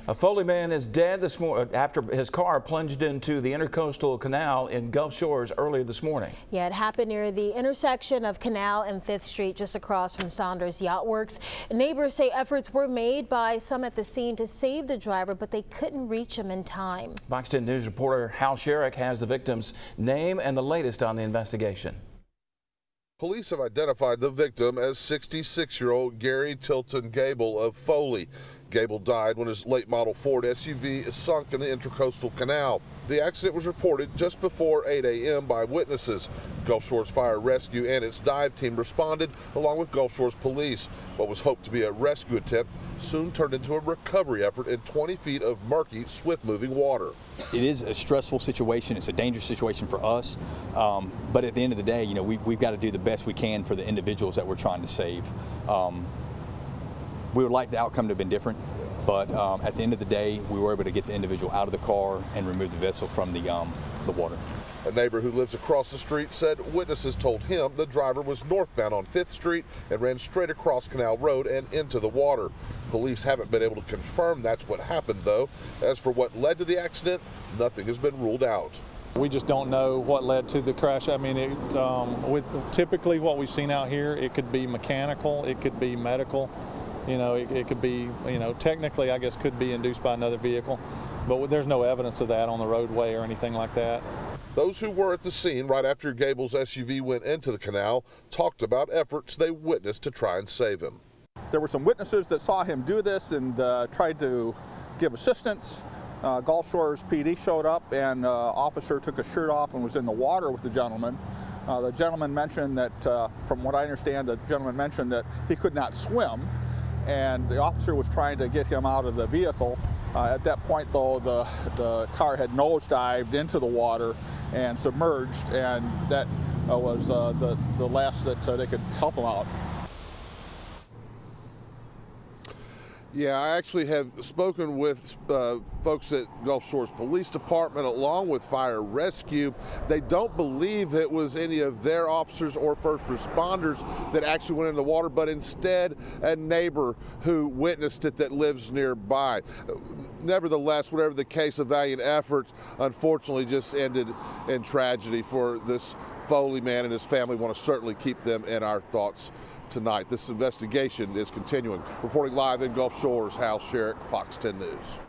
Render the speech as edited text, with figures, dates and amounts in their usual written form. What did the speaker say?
A Foley man is dead this morning after his car plunged into the Intracoastal Canal in Gulf Shores earlier this morning. Yeah, it happened near the intersection of Canal and 5th Street, just across from Saunders Yachtworks. Neighbors say efforts were made by some at the scene to save the driver, but they couldn't reach him in time. Fox 10 News reporter Hal Sherrick has the victim's name and the latest on the investigation. Police have identified the victim as 66-year-old Gary Tilton Gable of Foley. Gable died when his late model Ford SUV sunk in the Intracoastal Canal. The accident was reported just before 8 a.m. by witnesses. Gulf Shores Fire Rescue and its dive team responded along with Gulf Shores Police. What was hoped to be a rescue attempt soon turned into a recovery effort in 20 feet of murky, swift-moving water. It is a stressful situation. It's a dangerous situation for us. But at the end of the day, you know, we've got to do the best we can for the individuals that we're trying to save. We would like the outcome to have been different, but at the end of the day, we were able to get the individual out of the car and remove the vessel from the water. A neighbor who lives across the street said witnesses told him the driver was northbound on 5th Street and ran straight across Canal Road and into the water. Police haven't been able to confirm that's what happened, though. As for what led to the accident, nothing has been ruled out. We just don't know what led to the crash. I mean, with typically what we've seen out here, it could be mechanical, it could be medical. You know, it could be, you know, technically, I guess, could be induced by another vehicle, but there's no evidence of that on the roadway or anything like that. Those who were at the scene right after Gable's SUV went into the canal talked about efforts they witnessed to try and save him. There were some witnesses that saw him do this and tried to give assistance. Gulf Shores PD showed up, and officer took his shirt off and was in the water with the gentleman. The gentleman mentioned that, from what I understand, the gentleman mentioned that he could not swim, and the officer was trying to get him out of the vehicle. At that point, though, the car had nosedived into the water and submerged, and that was the last that they could help him out. Yeah, I actually have spoken with folks at Gulf Shores Police Department along with Fire Rescue. They don't believe it was any of their officers or first responders that actually went in the water, but instead a neighbor who witnessed it that lives nearby. Nevertheless, whatever the case, a valiant effort unfortunately just ended in tragedy for this Foley man and his family. We want to certainly keep them in our thoughts tonight. This investigation is continuing. Reporting live in Gulf Shores, Hal Sherrick, Fox 10 News.